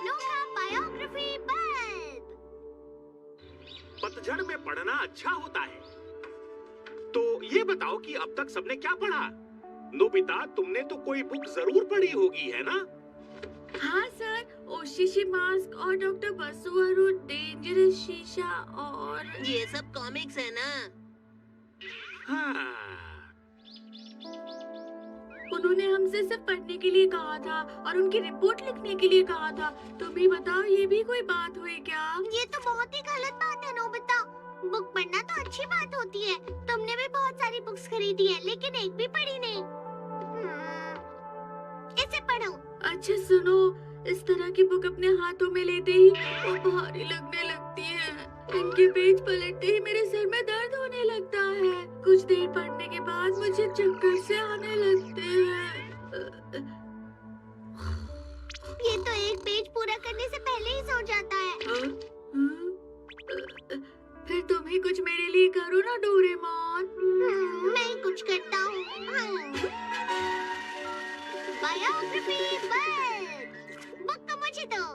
अनोखा biography bulb. पतझड़ में पढ़ना अच्छा होता है। तो ये बताओ कि अब तक सबने क्या पढ़ा? नोबिता, तुमने तो कोई बुक जरूर पढ़ी होगी, है ना? हाँ सर, ओशिशी मास्क और डॉक्टर बसुआरू डेंजरस शीशा और ये सब कॉमिक्स है ना? हाँ। उन्होंने हमसे सिर्फ पढ़ने के लिए कहा था और उनकी रिपोर्ट लिखने के लिए कहा था। तुम ही बताओ, ये भी कोई बात हुई क्या? ये तो बहुत ही गलत बात है नोबिता। बुक पढ़ना तो अच्छी बात होती है। तुमने भी बहुत सारी बुक्स खरीदी है, लेकिन एक भी पढ़ी नहीं। इसे पढ़ो। अच्छा सुनो, इस तरह की बुक अपने हाथों में लेते ही वो भारी लगने लगती है। इनके पेज पलटते ही मेरे सर में दर्द होने लगता है। कुछ देर पढ़ने के बाद मुझे चक्कर से आने लगते हैं। ये तो एक पेज पूरा करने से पहले ही सो जाता है। फिर तुम ही कुछ मेरे लिए करो ना डोरेमोन। मैं ही कुछ करता हूँ। Biography bulb. बुक तो मुझे दो।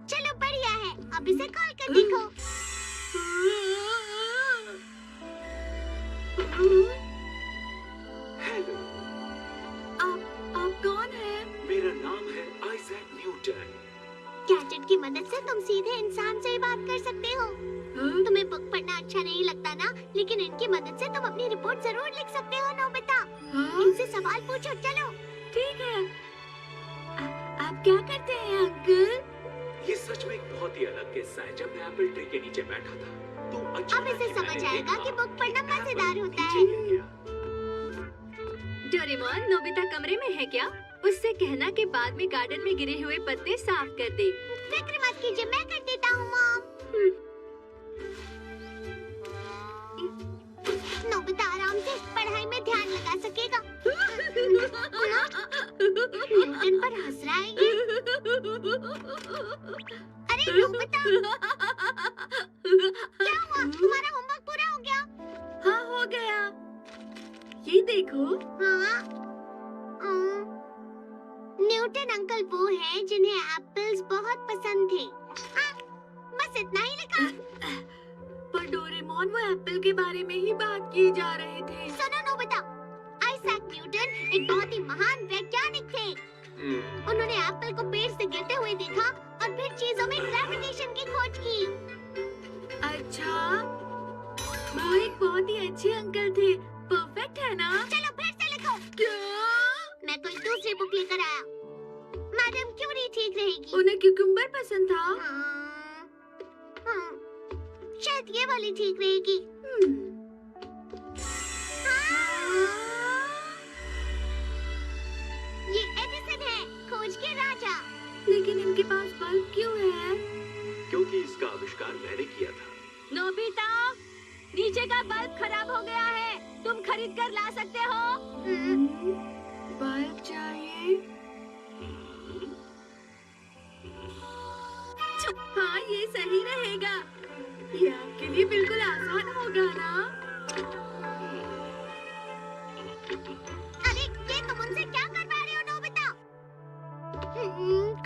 चलो बढ़िया है, अब इसे खोल कर देखो। हेलो, आप कौन हैं? मेरा नाम है आइजैक न्यूटन। गैजेट की मदद से तुम सीधे इंसान से ही बात कर सकते हो। तुम्हें बुक पढ़ना अच्छा नहीं लगता ना, लेकिन इनकी मदद से तुम अपनी रिपोर्ट जरूर लिख सकते हो नोबिता। इनसे सवाल पूछो, चलो। ठीक है। आप क्या करते हैं अंकल? ये सच में एक बहुत ही अलग किस्सा है। जब मैं एप्पल ट्री के नीचे बैठा था तो अब इसे समझ आएगा कि बुक पढ़ना मजेदार होता है। डोरेमोन, नोबिता कमरे में है क्या? उससे कहना कि बाद में गार्डन में गिरे हुए पत्ते साफ कर दे। फिक्र मत कीजिए, मैं कर देता हूँ मॉम। नोबिता आराम से पढ़ाई में ध्यान लगा सकेगा। न्यूटन पर हंस रहा है ये। अरे नोबिता, क्या हुआ? तुम्हारा होमवर्क पूरा हो गया? हाँ, हो गया। ये देखो। हाँ। न्यूटन अंकल वो हैं जिन्हें एप्पल्स बहुत पसंद थे। बस इतना ही लिखा। पर डोरेमोन, वो एप्पल के बारे में ही बात किए जा रहे थे। सुनो नोबिता, आइजैक न्यूटन एक बहुत ही महान वैज्ञानिक थे। उन्होंने एप्पल को पेड़ से गिरते हुए देखा और फिर चीजों में ग्रेविटेशन की खोज की। अच्छा, वो एक बहुत ही अच्छे अंकल थे। परफेक्ट है ना? चलो फिर से लिखो। क्या? मैं कोई दूसरी बुक लेकर आया। मैडम क्यूरी ठीक रहेगी। उन्हें क्यूकम्बर पसंद था। शायद ये वाली ठीक रहेगी। ये एडिसन है, खोज के राजा। लेकिन इनके पास बल्ब क्यों है? क्योंकि इसका आविष्कार मैंने किया था। नोबिता, नीचे का बल्ब खराब हो गया है। तुम खरीद कर ला सकते हो? बल्ब चाहिए। हाँ, ये सही रहेगा। ये आपके लिए बिल्कुल आसान होगा ना? अरे ये तुम उनसे क्या करवा रहे हो नोबिता?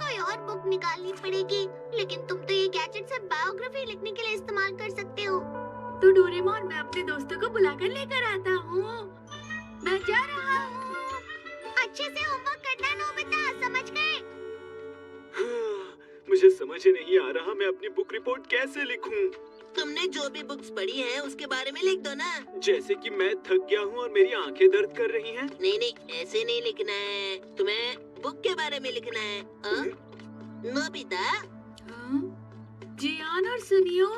कोई और बुक निकालनी पड़ेगी। लेकिन तुम तो ये गैजेट से बायोग्राफी लिखने के लिए इस्तेमाल कर सकते हो। तो डोरेमोन, मैं अपने दोस्तों को बुलाकर लेकर आता हूँ। मैं जा रहा हूँ। अच्छे से होमवर्क करना नोबिता, समझ गए? मुझे समझ ही नहीं आ रहा मैं अपनी बुक रिपोर्ट कैसे लिखूं। तुमने जो भी बुक्स पढ़ी हैं उसके बारे में लिख दो ना। जैसे कि मैं थक गया हूँ और मेरी आंखें दर्द कर रही हैं। नहीं नहीं, ऐसे नहीं लिखना है। तुम्हें बुक के बारे में लिखना है। नोबिता, जियान और सुनियो,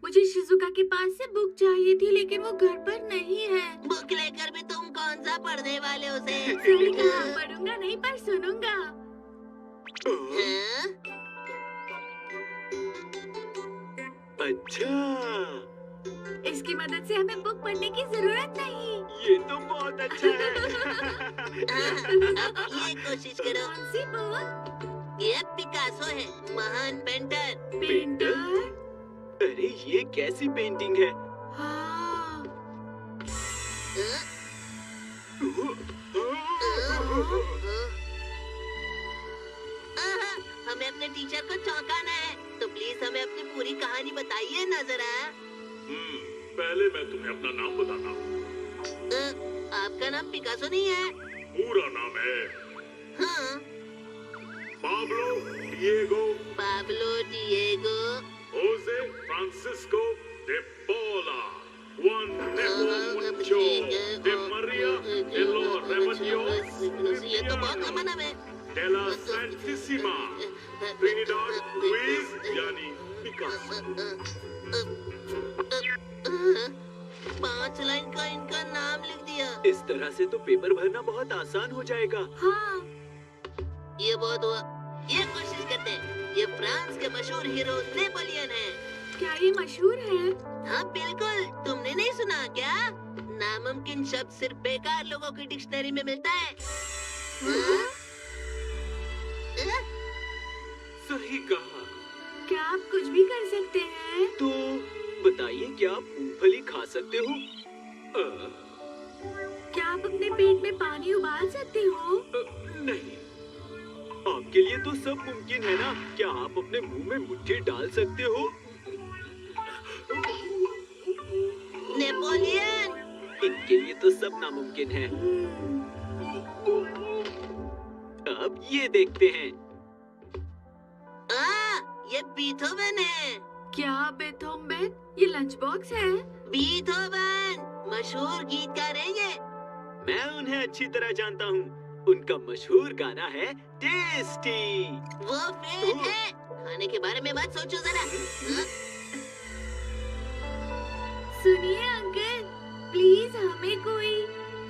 मुझे शिजुका के पास से बुक चाहिए थी, लेकिन वो घर पर नहीं है। बुक लेकर भी तुम कौन सा पढ़ने वाले हो उसे? पढ़ूंगा नहीं, पर सुनूंगा। हाँ? अच्छा, इसकी मदद से हमें बुक पढ़ने की जरूरत नहीं। ये तो बहुत अच्छा है। अब ये कोशिश करो। कौन सी बुक? ये पिकासो है, महान पेंटर। पेंटर? अरे ये कैसी पेंटिंग है? हाँ। हमें अपनी पूरी कहानी बताइए ना जरा। पहले मैं तुम्हें अपना नाम बताता हूँ। आपका नाम पिकासो नहीं है? पूरा नाम है हाँ। Pablo Diego Jose Francisco de Paula, Juan Nepomuceno de María de los Remedios ये तो बहुत लंबा नाम है। de la Santísima Trinidad Luis यानी पिकासो। 5 लाइन का इनका नाम लिख दिया। इस तरह से तो पेपर भरना बहुत आसान हो जाएगा। हाँ। ये बहुत हुआ। ये कोशिश करते हैं। ये फ्रांस के मशहूर हीरो नेपोलियन है। क्या ये मशहूर है? हाँ बिल्कुल, तुमने नहीं सुना क्या? नामुमकिन शब्द सिर्फ बेकार लोगों की डिक्शनरी में मिलता है। हाँ? सही कहा। क्या आप कुछ भी कर सकते हैं? तो बताइए, क्या आप मूंगफली खा सकते हो? क्या आप अपने पेट में पानी उबाल सकते हो? नहीं। आपके लिए तो सब मुमकिन है ना। क्या आप अपने मुंह में मुट्ठी डाल सकते हो? नेपोलियन। इनके लिए तो सब नामुमकिन है। अब ये देखते हैं। ये बीथोवन है। क्या बेथोवन? ये लंच बॉक्स है। बीथोवन मशहूर गीतकार हैं ये। मैं उन्हें अच्छी तरह जानता हूँ। उनका मशहूर गाना है टेस्टी। वो फेक है। खाने के बारे में मत सोचो जरा। सुनिए अंकल, प्लीज हमें कोई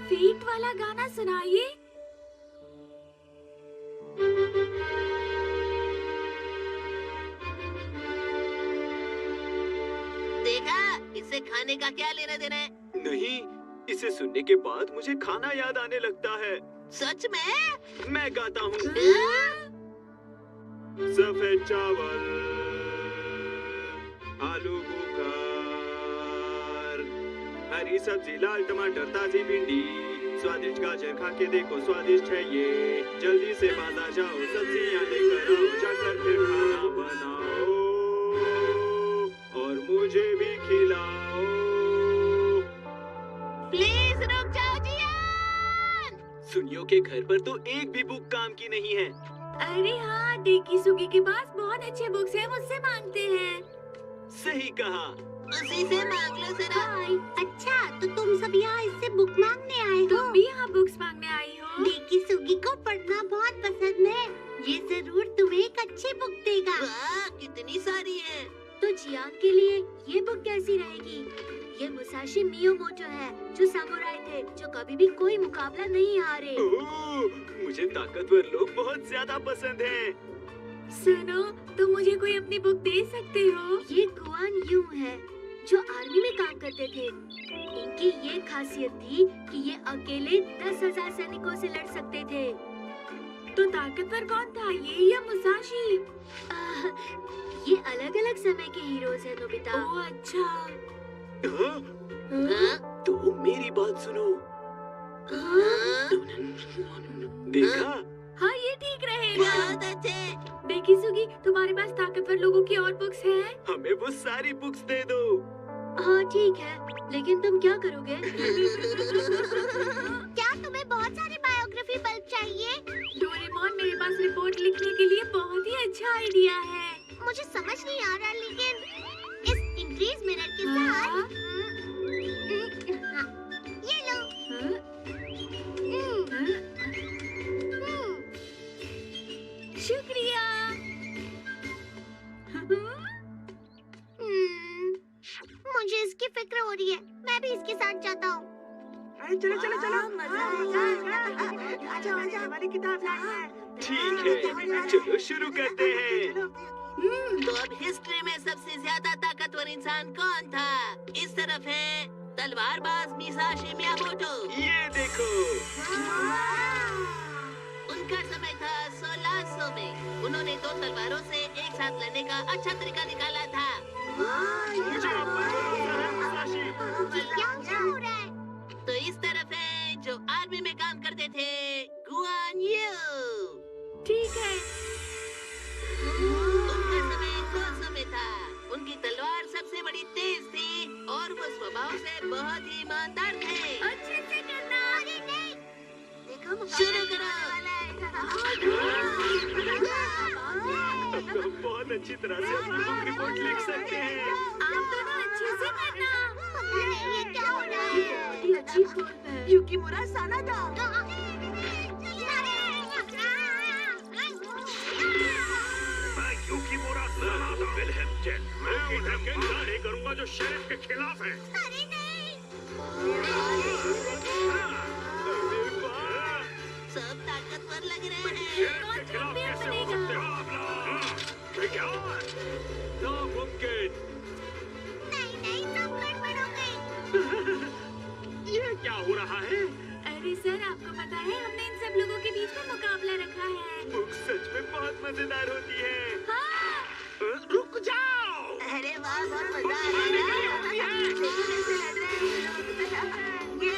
फेक वाला गाना सुनाइए। देखा, इससे खाने का क्या लेना देना है? नहीं, इसे सुनने के बाद मुझे खाना याद आने लगता है। सच में? मैं गाता हूँ। सफेद चावल, आलू बुखार, हरी सब्जी, लाल टमाटर, ताजी भिंडी, स्वादिष्ट गाजर, खा के देखो स्वादिष्ट है ये। जल्दी से बाजार जाओ, सब्जियां लेकर आओ, जाकर फिर खाना बनाओ और मुझे भी खिलाओ। प्लीज रुक जाओ जियान। सुनियो के घर पर तो एक भी बुक काम की नहीं है। अरे हाँ, डेकी सुगी के पास बहुत अच्छे बुक्स हैं, मुझसे मांगते हैं। सही कहा। उसी से मांग लो जरा। अच्छा, तो तुम सब यहाँ इससे बुक मांगने आए हो? तुम भी यहाँ बुक्स मांगने आई हो? डेकी सुगी को पढ़ना बहुत पसंद है। ये जरूर तुम्हें एक अच्छी बुक देगा। वाह, कितनी सारी है। तो जियान के लिए ये बुक कैसी रहेगी? ये मुसाशी मियोमोटो है, जो सामुराई थे, जो कभी भी कोई मुकाबला नहीं हारे। ओह, मुझे ताकतवर लोग बहुत ज्यादा पसंद हैं। सुनो, तुम मुझे कोई अपनी बुक दे सकते हो? ये गुआन यू है, जो आर्मी में काम करते थे। इनकी ये खासियत थी कि ये अकेले 10,000 सैनिकों से लड़ सकते थे। तो ताकतवर कौन था, ये या मुसाशी? ये अलग अलग समय के हीरोज हैं नोबिता। ओह अच्छा। हाँ? तो मेरी बात सुनो। हाँ? देखा? हाँ, ये ठीक रहेगा। बहुत अच्छे। देखी सुगी, तुम्हारे पास ताकतवर लोगों की और बुक्स हैं? हमें वो सारी बुक्स दे दो। हाँ ठीक है, लेकिन तुम क्या करोगे? क्या तुम्हें बहुत सारे बायोग्राफी बल्ब चाहिए? डोरेमोन, मेरे पास रिपोर्ट लिखने के लिए बहुत ही अच्छा आइडिया है। मुझे समझ नहीं आ रहा, लेकिन इस इंक्रीज मिरर के हाँ? साथ ये लो। हाँ? शुक्रिया। मुझे इसकी फिक्र हो रही है। मैं भी इसके साथ जाता हूँ। चलो चलो चलो, मजा आएगा। वाली किताब लाई है। ठीक है, चलो शुरू करते हैं। तो अब हिस्ट्री में सबसे ज्यादा ताकतवर इंसान कौन था? इस तरफ है तलवारबाज मुसाशी मियामोटो। ये देखो। उनका समय था 1600 में। उन्होंने 2 तलवारों से एक साथ लड़ने का अच्छा तरीका निकाला था। मुझे आप पर भरोसा है, मुसाशी। क्या हो रहा है? तो इस तरफ है जो आर्मी में काम करते थे, गुआन यू। ठीक है। उनका समय 200 में था। से बहुत ही ईमानदार थे। अच्छे से करना। अरे नहीं, देखो शुरू करो। अब तो हम बहुत अच्छी तरह से अपनी बुक रिपोर्ट लिख सकते हैं। आप दोनों अच्छे से करना। पता नहीं ये क्या हो रहा है। बहुत ही अच्छी फोन है। युकीमुरा सानादा। मैं युकीमुरा सानादा विल्हेल्म मैं उन्हें जारी करूंगा जो शेरिफ के खिलाफ है। अरे नहीं, सब ताकतवर लग रहे हैं। शेरिफ के खिलाफ कैसे हो सकते हो आप लोग? क्या नामुमकिन। नहीं, सब गड़बड़ हो गई। ये क्या हो रहा है? अरे सर, आपको पता है हमने इन सब लोगों के बीच में मुकाबला रखा है। बुक सच में बहुत मजेदार होती है। हाँ। रुक जाओ। अरे वाह, बहुत मजा आ रहा है। देखो कैसे लड़ रहे हैं ये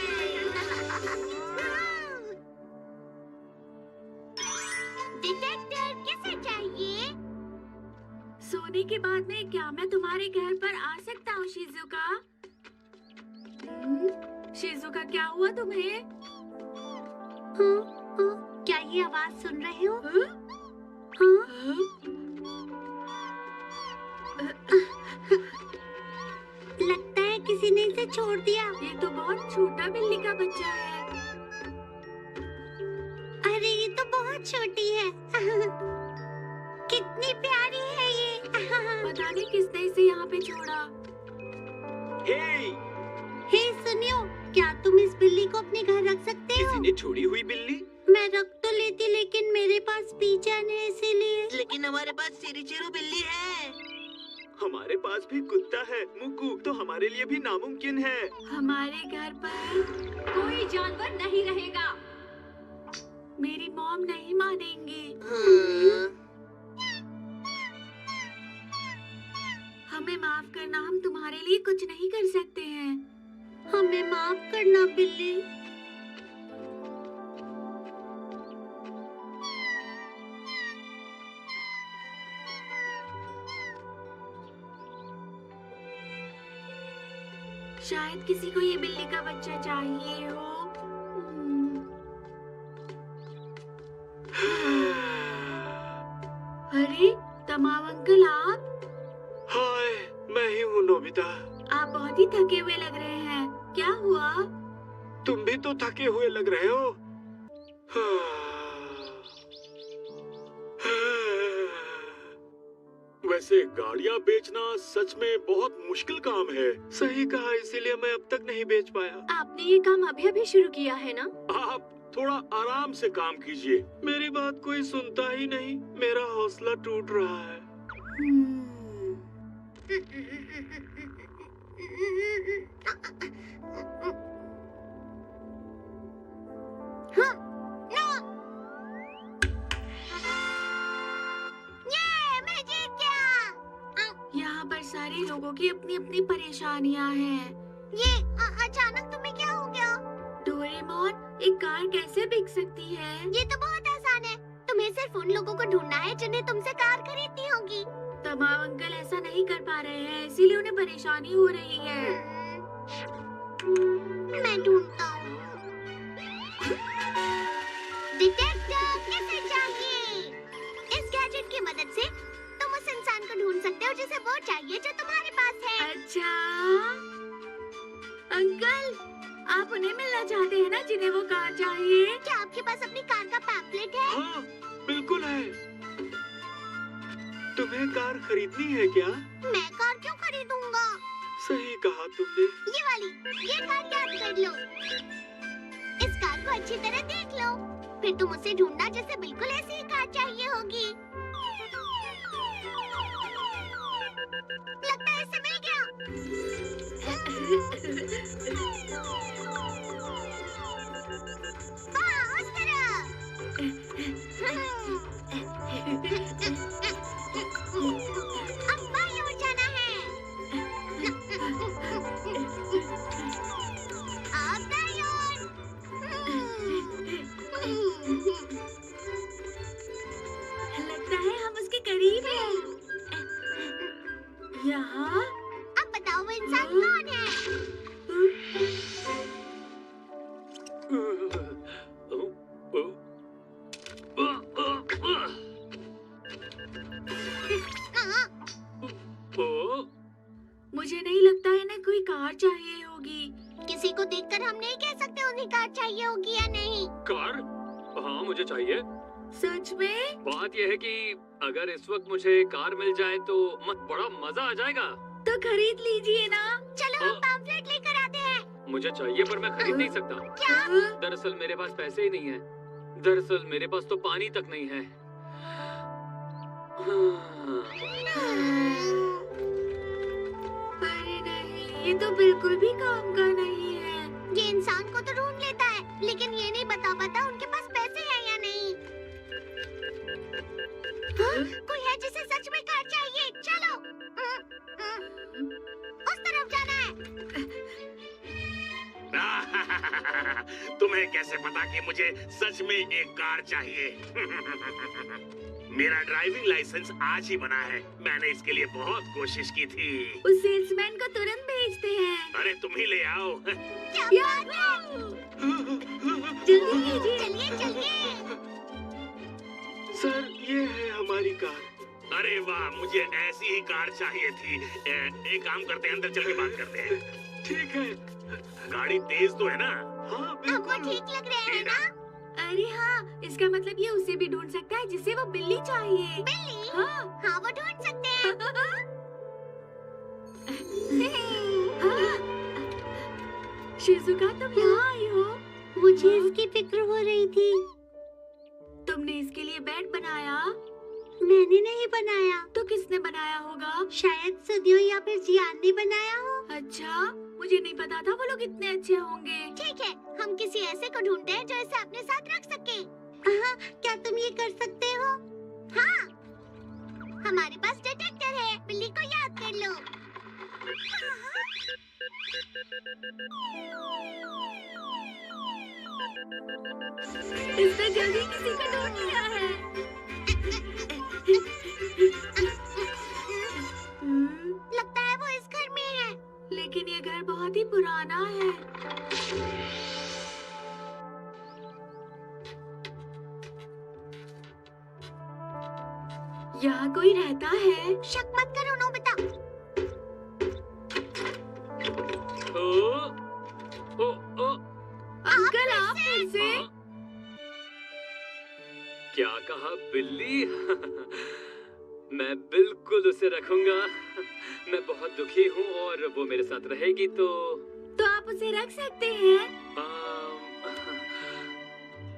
डिटेक्टर किसे चाहिए? सोने के बाद में क्या मैं तुम्हारे घर पर आ सकता हूँ शिजुका? शिजुका, क्या हुआ तुम्हें? हाँ, क्या ये आवाज सुन रहे हो? हाँ? हाँ, हाँ? लगता है किसी ने इसे छोड़ दिया। ये तो बहुत छोटा बिल्ली का बच्चा है। अरे ये तो बहुत छोटी है। कितनी प्यारी है ये। पता नहीं किसने इसे यहाँ पे छोड़ा। हे, हे सुनियो, क्या तुम इस बिल्ली को अपने घर रख सकते हो? किसी ने छोड़ी हुई बिल्ली? मैं रख तो लेती, लेकिन मेरे पास पीचन है इसीलिए। लेकिन हमारे पास चिरू बिल्ली है। हमारे पास भी कुत्ता है मुक्कू, तो हमारे लिए भी नामुमकिन है। हमारे घर पर कोई जानवर नहीं रहेगा। मेरी मॉम नहीं मानेंगी। हमें माफ करना, हम तुम्हारे लिए कुछ नहीं कर सकते हैं। हमें माफ करना बिल्ली। शायद किसी को ये बिल्ली का बच्चा चाहिए हो। अरे तमाम अंकल, आप? हाय, मैं ही हूँ नोबिता। आप बहुत ही थके हुए लग रहे हैं। क्या हुआ? तुम भी तो थके हुए लग रहे हो। वैसे गाड़ियाँ बेचना सच में बहुत मुश्किल काम है। सही कहा, इसीलिए मैं अब तक नहीं बेच पाया। आपने ये काम अभी अभी शुरू किया है ना? आप थोड़ा आराम से काम कीजिए। मेरी बात कोई सुनता ही नहीं। मेरा हौसला टूट रहा है। मैं जीत गया। यहाँ पर सारे लोगों की अपनी अपनी परेशानियाँ हैं। ये अचानक तुम्हें क्या हो गया? डोरेमोन, एक कार कैसे बिक सकती है? ये तो बहुत आसान है। तुम्हें सिर्फ उन लोगों को ढूंढना है जिन्हें तुमसे कार खरीदनी होगी। तमाम अंकल ऐसा नहीं कर पा रहे हैं, इसीलिए उन्हें परेशानी हो रही है। मैं ढूंढता हूँ। डिटेक्टर किसे चाहिए? इस गैजेट की मदद से तुम उस इंसान को ढूंढ सकते हो जिसे वो चाहिए जो तुम्हारे पास है। अच्छा अंकल, आप उन्हें मिलना चाहते हैं ना जिन्हें वो कार चाहिए? क्या आपके पास अपनी कार का पैम्पलेट है? हाँ, बिल्कुल है। तुम्हें कार खरीदनी है क्या? मैं कार क्यों खरीदूंगा? सही कहा तुमने। ये वाली, ये कार याद कर लो। इस कार को अच्छी तरह देख लो, फिर तुम उसे ढूंढना जिसे बिल्कुल ऐसी ही कार चाहिए होगी। लगता है इसे मिल गया। हाँ, उस तरह। अब बाईं ओर जाना है। अब दाईं ओर। लगता है हम उसके करीब हैं। यहाँ? अब बताओ वो इंसान कौन है? मुझे चाहिए। सच में? बात यह है कि अगर इस वक्त मुझे कार मिल जाए तो बड़ा मजा आ जाएगा। तो खरीद लीजिए ना। चलो हम पैम्फलेट लेकर आते हैं। मुझे चाहिए पर मैं खरीद नहीं सकता। क्या? दरअसल मेरे पास पैसे ही नहीं है। दरअसल मेरे पास तो पानी तक नहीं है। अरे नहीं, ये तो बिल्कुल भी काम का नहीं है। ये इंसान को तो ढूंढ लेता है, लेकिन ये नहीं बता पाता उनके पास पैसे हैं या नहीं। हाँ? कोई है जिसे सच में कार चाहिए। चलो उस तरफ जाना है। तुम्हें कैसे पता कि मुझे सच में एक कार चाहिए? मेरा ड्राइविंग लाइसेंस आज ही बना है। मैंने इसके लिए बहुत कोशिश की थी। उस सेल्समैन को तुरंत भेजते हैं। अरे तुम ही ले आओ। क्या बात है? जल्दी कीजिए। चलिए चलिए। सर, ये है हमारी कार। अरे वाह, मुझे ऐसी ही कार चाहिए थी। एक काम करते हैं, अंदर चल के बात करते हैं। ठीक है। गाड़ी तेज तो है ना? हाँ हमको बिल्कुल। ठीक लग रहे हैं ना? अरे हाँ, इसका मतलब ये उसे भी ढूंढ सकता है जिसे वो बिल्ली चाहिए। बिल्ली? हाँ। हाँ वो ढूंढ सकते हैं। शिजुका, तुम यहाँ आई हो? मुझे इसकी फिक्र हो रही थी। तुमने इसके लिए बेड बनाया? मैंने नहीं बनाया। तो किसने बनाया होगा? शायद सदियों या फिर जियान ने बनाया हो। अच्छा, मुझे नहीं पता था वो लोग इतने अच्छे होंगे। ठीक है, हम किसी ऐसे को ढूंढते हैं जो इसे अपने साथ रख सके। क्या तुम ये कर सकते हो? हाँ, हमारे पास डिटेक्टर है। बिल्ली को याद कर लो। इसने जल्दी किसी को ढूंढ लिया है। लगता है वो इस घर में है। लेकिन ये घर बहुत ही पुराना है। यहाँ कोई रहता है? शक मत करो नोबिता। ओ, ओ, अंकल, आप फिर से? क्या कहा बिल्ली? मैं बिल्कुल उसे रखूंगा। मैं बहुत दुखी हूँ और वो मेरे साथ रहेगी तो आप उसे रख सकते हैं।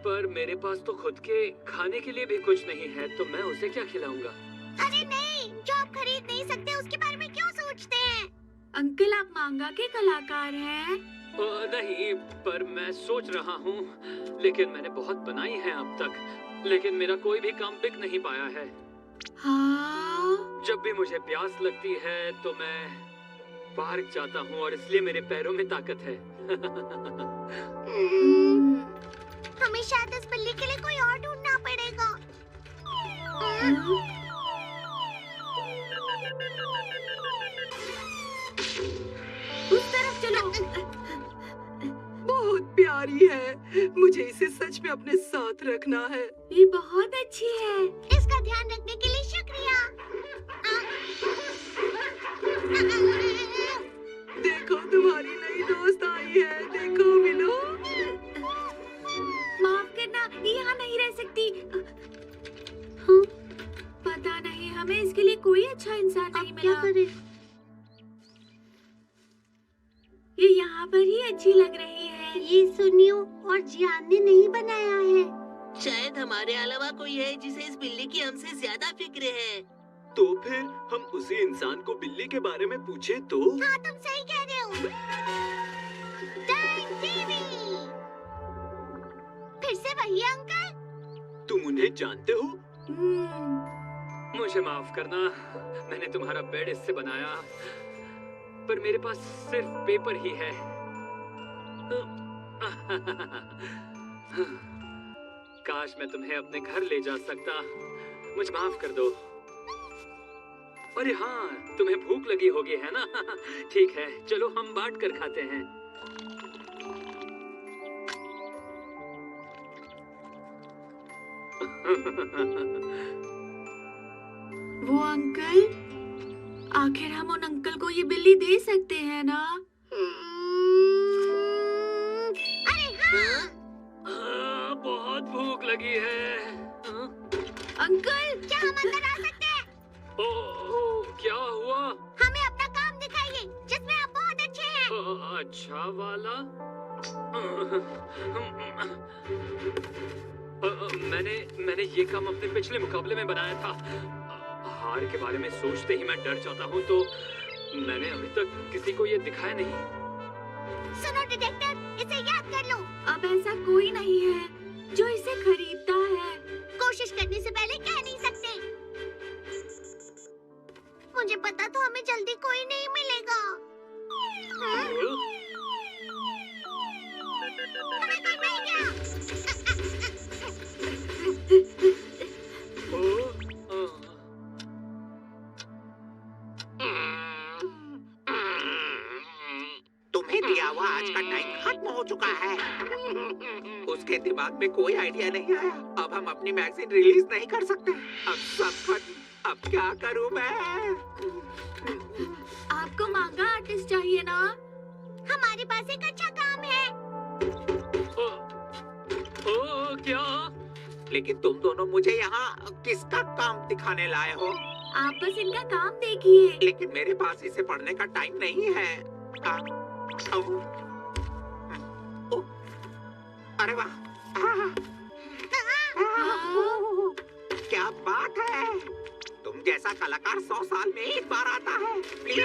पर मेरे पास तो खुद के खाने के लिए भी कुछ नहीं है, तो मैं उसे क्या खिलाऊंगा? अरे नहीं, जो आप खरीद नहीं सकते उसके बारे में क्यों सोचते हैं? अंकल, आप मांगा के कलाकार हैं। नहीं, पर मैं सोच रहा हूँ। लेकिन मैंने बहुत बनाई है अब तक, लेकिन मेरा कोई भी काम बिक नहीं पाया है। हाँ? जब भी मुझे प्यास लगती है तो मैं पार्क जाता हूँ और इसलिए मेरे पैरों में ताकत है। हमें शायद इस बिल्ली के लिए कोई और ढूंढना पड़ेगा। उस तरफ चलो। बहुत प्यारी है। मुझे इसे सच में अपने साथ रखना है। ये बहुत अच्छी है। इसका ध्यान रखने के लिए शुक्रिया। देखो, तुम्हारी नई दोस्त आई है। देखो, मिलो। माफ करना, ये यहाँ नहीं रह सकती। पता नहीं, हमें इसके लिए कोई अच्छा इंसान नहीं अब क्या मिला। करें? ये यहाँ पर ही अच्छी लग रही है। ये सुनियो और जियान ने नहीं बनाया है। शायद हमारे अलावा कोई है जिसे इस बिल्ली की हमसे ज्यादा फिक्र है। तो फिर हम उसी इंसान को बिल्ली के बारे में पूछे तो? हाँ, तुम सही कह रहे हो। Time TV. फिर से वही अंकल? तुम उन्हें जानते हो? हम्म, मुझे माफ करना, मैंने तुम्हारा बेड इससे बनाया, पर मेरे पास सिर्फ पेपर ही है। काश मैं तुम्हें अपने घर ले जा सकता। मुझे माफ कर दो। अरे हाँ, तुम्हें भूख लगी होगी है ना? ठीक है, चलो हम बांट कर खाते हैं। वो अंकल, आखिर हम उन अंकल को ये बिल्ली दे सकते हैं ना? अरे हाँ, बहुत भूख लगी है। अंकल, क्या हम अंदर आ सकते हैं? ओ, क्या हुआ? हमें अपना काम दिखाइए जिसमें आप बहुत अच्छे हैं। अच्छा वाला? मैंने ये काम अपने पिछले मुकाबले में बनाया था। हार के बारे में सोचते ही मैं डर जाता हूँ, तो मैंने अभी तक किसी को ये दिखाया नहीं। सुनो डिटेक्टर, इसे याद कर लो। अब ऐसा कोई नहीं है जो इसे खरीदता है। कोशिश करने से पहले कह नहीं सकते। मुझे पता तो हमें जल्दी कोई नहीं मिलेगा। हमें कोई मिल गया। तुम्हें दिया हुआ आज का टाइम खत्म हो चुका है। उसके दिमाग में कोई आइडिया नहीं आया। अब हम अपनी मैगजीन रिलीज नहीं कर सकते। अब सब खत्म। अब क्या करूं मैं? आपको मांगा आर्टिस्ट चाहिए ना? हमारे पास एक अच्छा काम है। क्या? लेकिन तुम दोनों मुझे यहाँ किसका काम दिखाने लाए हो? आप बस इनका काम देखिए। लेकिन मेरे पास इसे पढ़ने का टाइम नहीं है। अरे वाह! क्या बात है? तुम जैसा कलाकार 100 साल में एक बार आता है। प्लीज